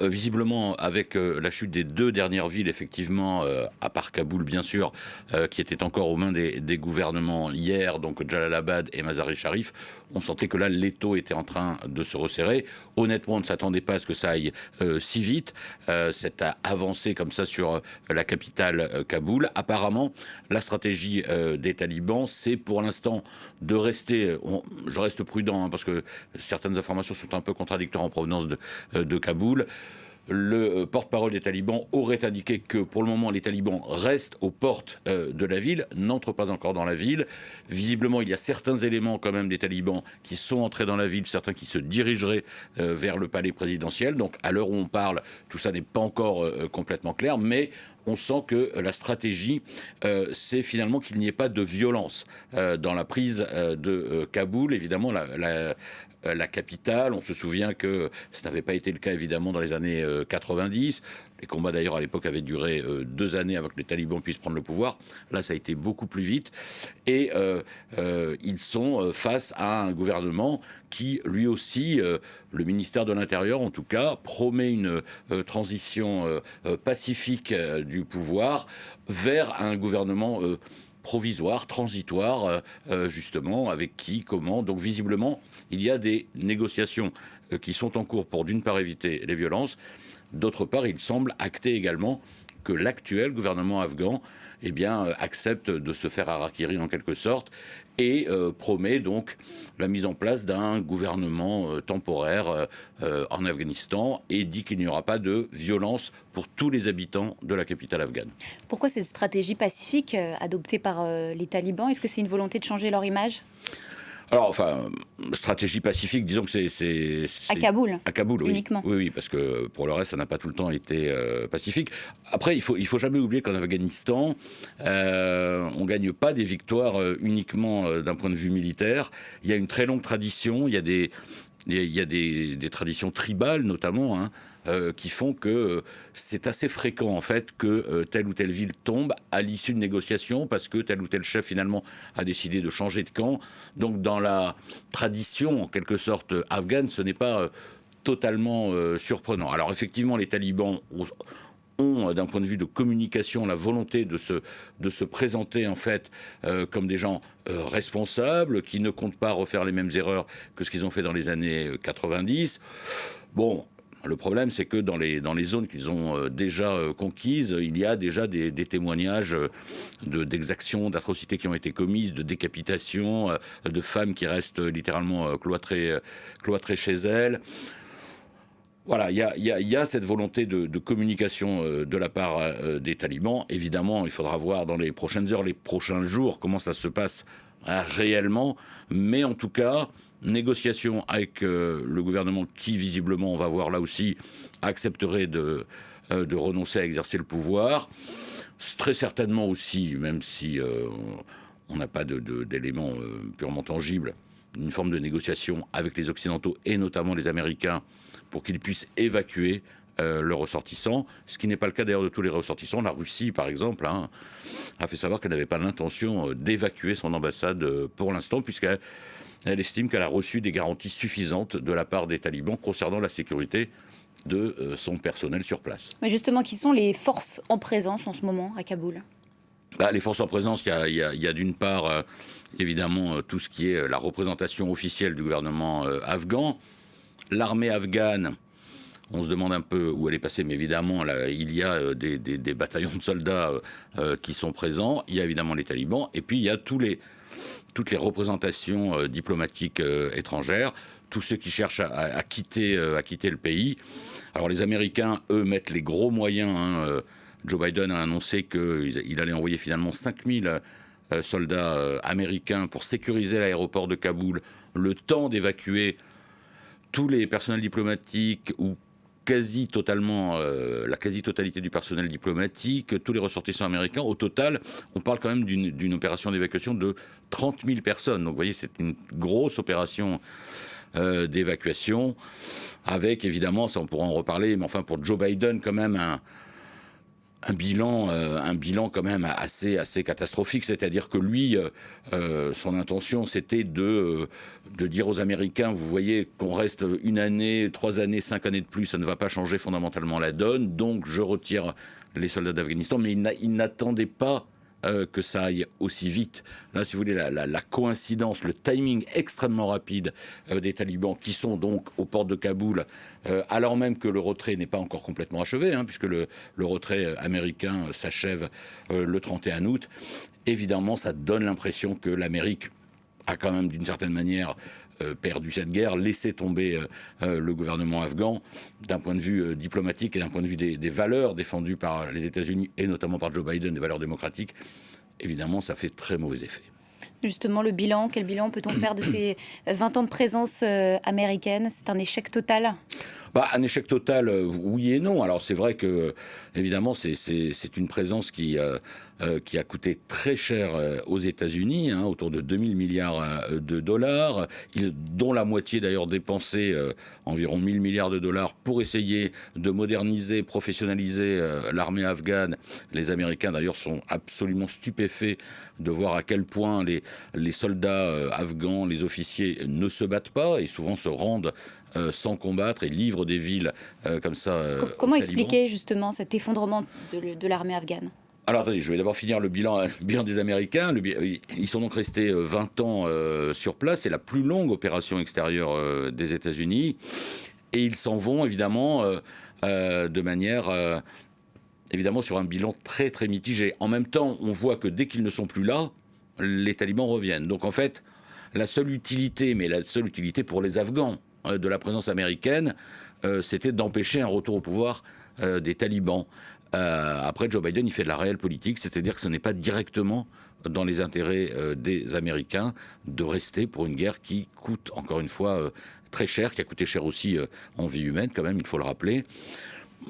visiblement, avec la chute des 2 dernières villes, effectivement, à part Kaboul, bien sûr, qui étaient encore aux mains des gouvernements hier, donc Jalalabad et Mazar-e-Sharif, on sentait que là, l'étau était en train de se resserrer. Honnêtement, on ne s'attendait pas à ce que ça aille si vite, cette avancée comme ça sur la capitale Kaboul. Apparemment, la stratégie des talibans, c'est pour l'instant de rester, je reste prudent, parce que certaines informations sont un peu contradictoires en provenance de Kaboul. Le porte-parole des talibans aurait indiqué que pour le moment les talibans restent aux portes de la ville, n'entrent pas encore dans la ville. Visiblement il y a certains éléments quand même des talibans qui sont entrés dans la ville, certains qui se dirigeraient vers le palais présidentiel. Donc à l'heure où on parle, tout ça n'est pas encore complètement clair, mais on sent que la stratégie, c'est finalement qu'il n'y ait pas de violence dans la prise de Kaboul. Évidemment, la capitale, on se souvient que ça n'avait pas été le cas évidemment dans les années 90. Les combats d'ailleurs à l'époque avaient duré 2 années avant que les talibans puissent prendre le pouvoir. Là, ça a été beaucoup plus vite. Et ils sont face à un gouvernement qui, lui aussi, le ministère de l'Intérieur en tout cas, promet une transition pacifique du pouvoir vers un gouvernement provisoire, transitoire, justement, avec qui, comment. Donc visiblement, il y a des négociations qui sont en cours pour d'une part éviter les violences, d'autre part, il semble acter également que l'actuel gouvernement afghan accepte de se faire harakiri en quelque sorte et promet donc la mise en place d'un gouvernement temporaire en Afghanistan et dit qu'il n'y aura pas de violence pour tous les habitants de la capitale afghane. Pourquoi cette stratégie pacifique adoptée par les talibans? Est-ce que c'est une volonté de changer leur image? Alors, stratégie pacifique, disons que c'est à Kaboul. À Kaboul, oui. Uniquement. Oui, parce que pour le reste, ça n'a pas tout le temps été pacifique. Après, il faut jamais oublier qu'en Afghanistan, on gagne pas des victoires uniquement d'un point de vue militaire. Il y a une très longue tradition. Il y a des traditions tribales, notamment, qui font que c'est assez fréquent, en fait, que telle ou telle ville tombe à l'issue de négociations parce que tel ou tel chef, finalement, a décidé de changer de camp. Donc, dans la tradition, en quelque sorte, afghane, ce n'est pas totalement surprenant. Alors, effectivement, les talibans ont, d'un point de vue de communication, la volonté de se présenter en fait comme des gens responsables, qui ne comptent pas refaire les mêmes erreurs que ce qu'ils ont fait dans les années 90. Bon, le problème, c'est que dans les zones qu'ils ont déjà conquises, il y a déjà des témoignages d'exactions, d'atrocités qui ont été commises, de décapitations, de femmes qui restent littéralement cloîtrées chez elles. Voilà, il y a cette volonté de communication de la part des talibans. Évidemment, il faudra voir dans les prochaines heures, les prochains jours, comment ça se passe réellement. Mais en tout cas, négociation avec le gouvernement qui, visiblement, on va voir là aussi, accepterait de renoncer à exercer le pouvoir. Très certainement aussi, même si on n'a pas d'éléments purement tangibles, une forme de négociation avec les Occidentaux et notamment les Américains pour qu'ils puissent évacuer leurs ressortissants, ce qui n'est pas le cas d'ailleurs de tous les ressortissants. La Russie, par exemple, a fait savoir qu'elle n'avait pas l'intention d'évacuer son ambassade pour l'instant, puisqu'elle estime qu'elle a reçu des garanties suffisantes de la part des talibans concernant la sécurité de son personnel sur place. Mais justement, qui sont les forces en présence en ce moment à Kaboul? Les forces en présence, il y a d'une part, évidemment, tout ce qui est la représentation officielle du gouvernement afghan. L'armée afghane, on se demande un peu où elle est passée, mais évidemment, là, il y a des bataillons de soldats qui sont présents. Il y a évidemment les talibans, et puis il y a toutes les représentations diplomatiques étrangères, tous ceux qui cherchent à quitter le pays. Alors les Américains, eux, mettent les gros moyens. Joe Biden a annoncé qu'il allait envoyer finalement 5000 soldats américains pour sécuriser l'aéroport de Kaboul, le temps d'évacuer tous les personnels diplomatiques ou la quasi-totalité du personnel diplomatique, tous les ressortissants américains. Au total, on parle quand même d'une opération d'évacuation de 30 000 personnes. Donc vous voyez, c'est une grosse opération d'évacuation, avec évidemment, ça on pourra en reparler, mais enfin pour Joe Biden quand même un bilan quand même assez catastrophique. C'est-à-dire que lui, son intention, c'était de dire aux Américains, vous voyez qu'on reste 1 année, 3 années, 5 années de plus, ça ne va pas changer fondamentalement la donne, donc je retire les soldats d'Afghanistan. Mais il n'attendait pas que ça aille aussi vite. Là, si vous voulez, la coïncidence, le timing extrêmement rapide des talibans qui sont donc aux portes de Kaboul, alors même que le retrait n'est pas encore complètement achevé, puisque le retrait américain s'achève le 31 août, évidemment, ça donne l'impression que l'Amérique a quand même, d'une certaine manière, perdu cette guerre, laissé tomber le gouvernement afghan d'un point de vue diplomatique et d'un point de vue des valeurs défendues par les États-Unis et notamment par Joe Biden, des valeurs démocratiques. Évidemment, ça fait très mauvais effet. Justement, le bilan, quel bilan peut-on faire de ces 20 ans de présence américaine? C'est un échec total? Un échec total, oui et non. Alors c'est vrai que, évidemment, c'est une présence qui a coûté très cher aux États-Unis, autour de 2000 milliards de dollars, dont la moitié d'ailleurs dépensée, environ 1000 milliards de dollars, pour essayer de moderniser, professionnaliser l'armée afghane. Les Américains d'ailleurs sont absolument stupéfaits de voir à quel point les soldats afghans, les officiers ne se battent pas et souvent se rendent sans combattre et livrent des villes comme ça. Comment expliquer justement cet effondrement de l'armée afghane? Alors attendez, je vais d'abord finir le bilan des Américains. Ils sont donc restés 20 ans sur place. C'est la plus longue opération extérieure des États-Unis. Et ils s'en vont évidemment de manière... évidemment sur un bilan très très mitigé. En même temps, on voit que dès qu'ils ne sont plus là, les talibans reviennent. Donc en fait, la seule utilité pour les Afghans de la présence américaine, c'était d'empêcher un retour au pouvoir des talibans. Après, Joe Biden, il fait de la réelle politique, c'est-à-dire que ce n'est pas directement dans les intérêts des Américains de rester pour une guerre qui coûte, encore une fois, très cher, qui a coûté cher aussi en vie humaine, quand même, il faut le rappeler.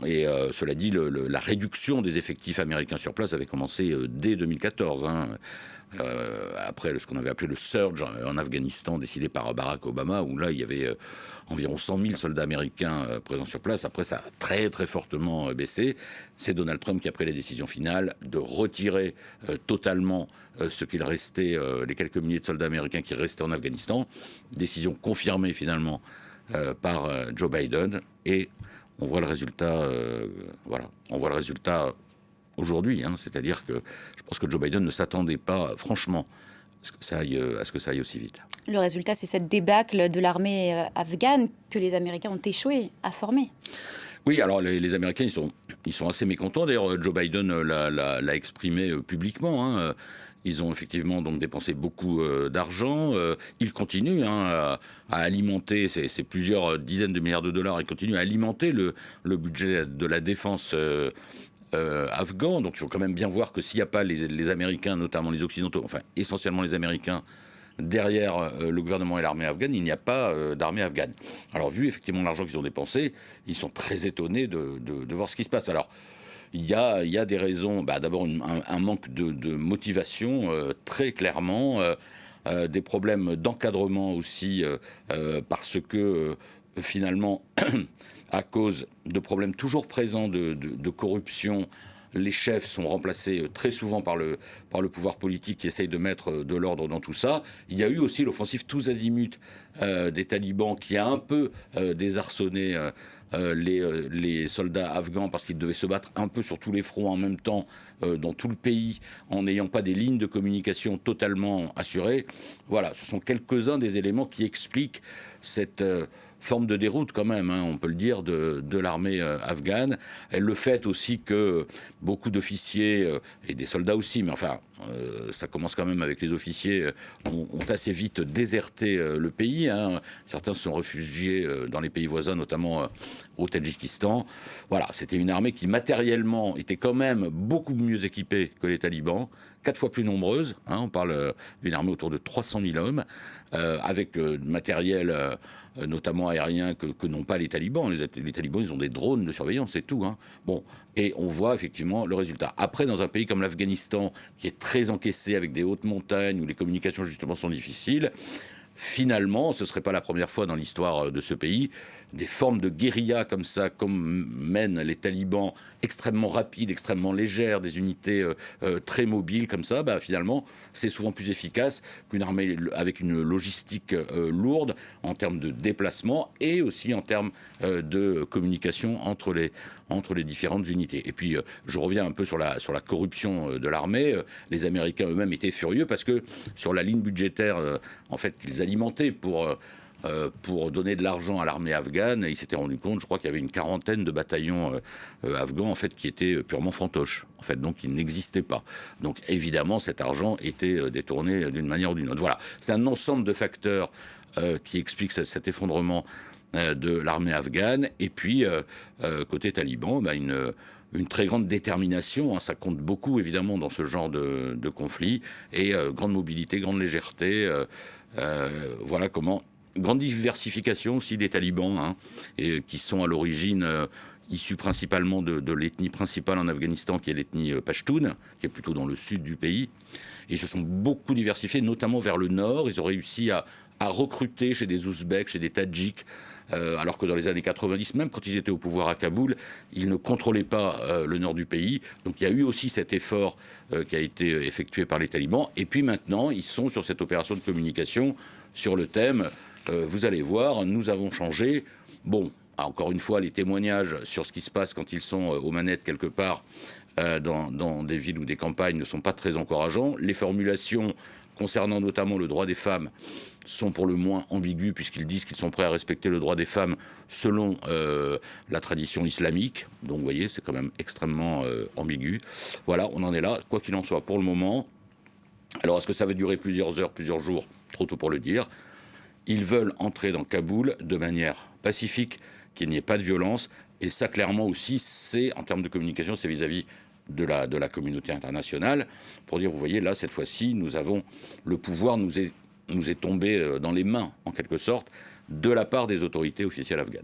Et cela dit, la réduction des effectifs américains sur place avait commencé dès 2014, après ce qu'on avait appelé le surge en Afghanistan décidé par Barack Obama, où là il y avait environ 100 000 soldats américains présents sur place. Après, ça a très très fortement baissé. C'est Donald Trump qui a pris la décision finale de retirer totalement ce qu'il restait, les quelques milliers de soldats américains qui restaient en Afghanistan. Décision confirmée finalement par Joe Biden, et on voit le résultat, on voit le résultat aujourd'hui. C'est-à-dire que je pense que Joe Biden ne s'attendait pas, franchement, à ce que ça aille aussi vite. Le résultat, c'est cette débâcle de l'armée afghane que les Américains ont échoué à former. Oui, alors les Américains, ils sont assez mécontents. D'ailleurs, Joe Biden l'a exprimé publiquement. Ils ont effectivement donc dépensé beaucoup d'argent. Ils continuent à alimenter, c'est plusieurs dizaines de milliards de dollars, ils continuent à alimenter le budget de la défense afghan. Donc il faut quand même bien voir que s'il n'y a pas les Américains, notamment les Occidentaux, enfin essentiellement les Américains, derrière le gouvernement et l'armée afghane, il n'y a pas d'armée afghane. Alors vu effectivement l'argent qu'ils ont dépensé, ils sont très étonnés de voir ce qui se passe. Alors il y a des raisons, d'abord un manque de motivation, très clairement, des problèmes d'encadrement aussi, parce que finalement, à cause de problèmes toujours présents de corruption, les chefs sont remplacés très souvent par le pouvoir politique qui essaye de mettre de l'ordre dans tout ça. Il y a eu aussi l'offensive tous azimuts des talibans qui a un peu désarçonné les soldats afghans, parce qu'ils devaient se battre un peu sur tous les fronts en même temps dans tout le pays, en n'ayant pas des lignes de communication totalement assurées. Voilà, ce sont quelques-uns des éléments qui expliquent cette forme de déroute quand même, on peut le dire, de l'armée afghane. Et le fait aussi que beaucoup d'officiers, et des soldats aussi, mais enfin, ça commence quand même avec les officiers, ont assez vite déserté le pays. Certains se sont réfugiés dans les pays voisins, notamment au Tadjikistan. Voilà, c'était une armée qui matériellement était quand même beaucoup mieux équipée que les talibans, 4 fois plus nombreuse. On parle d'une armée autour de 300 000 hommes, avec matériel notamment aérien que n'ont pas les talibans. Les talibans, ils ont des drones de surveillance, c'est tout. Bon, et on voit effectivement le résultat. Après, dans un pays comme l'Afghanistan, qui est très encaissé avec des hautes montagnes, où les communications justement sont difficiles, finalement, ce ne serait pas la première fois dans l'histoire de ce pays, des formes de guérilla comme ça, comme mènent les talibans, extrêmement rapides, extrêmement légères, des unités très mobiles comme ça, finalement, c'est souvent plus efficace qu'une armée avec une logistique lourde en termes de déplacement et aussi en termes de communication entre les différentes unités. Et puis, je reviens un peu sur la corruption de l'armée. Les Américains eux-mêmes étaient furieux parce que sur la ligne budgétaire, en fait, qu'ils alimentaient pour donner de l'argent à l'armée afghane, ils s'étaient rendu compte, je crois qu'il y avait une quarantaine de bataillons afghans en fait qui étaient purement fantoches, en fait, donc ils n'existaient pas. Donc évidemment, cet argent était détourné d'une manière ou d'une autre. Voilà, c'est un ensemble de facteurs qui expliquent cet effondrement de l'armée afghane. Et puis côté taliban, une très grande détermination, hein, ça compte beaucoup évidemment dans ce genre de conflit, et grande mobilité, grande légèreté. Voilà comment. Grande diversification aussi des talibans, hein, et qui sont à l'origine issus principalement de l'ethnie principale en Afghanistan, qui est l'ethnie Pashtun, qui est plutôt dans le sud du pays. Et ils se sont beaucoup diversifiés, notamment vers le nord. Ils ont réussi à recruter chez des Ouzbeks, chez des Tadjiks, alors que dans les années 90, même quand ils étaient au pouvoir à Kaboul, ils ne contrôlaient pas le nord du pays. Donc il y a eu aussi cet effort qui a été effectué par les talibans. Et puis maintenant, ils sont sur cette opération de communication sur le thème vous allez voir, nous avons changé. Bon, encore une fois, les témoignages sur ce qui se passe quand ils sont aux manettes quelque part dans des villes ou des campagnes ne sont pas très encourageants. Les formulations concernant notamment le droit des femmes sont pour le moins ambiguës, puisqu'ils disent qu'ils sont prêts à respecter le droit des femmes selon la tradition islamique. Donc vous voyez, c'est quand même extrêmement ambigu. Voilà, on en est là, quoi qu'il en soit pour le moment. Alors est-ce que ça va durer plusieurs heures, plusieurs jours? Trop tôt pour le dire. Ils veulent entrer dans Kaboul de manière pacifique, qu'il n'y ait pas de violence. Et ça, clairement aussi, c'est, en termes de communication, c'est vis-à-vis de la communauté internationale, pour dire, vous voyez, là, cette fois-ci, nous avons le pouvoir, nous est tombé dans les mains, en quelque sorte, de la part des autorités officielles afghanes.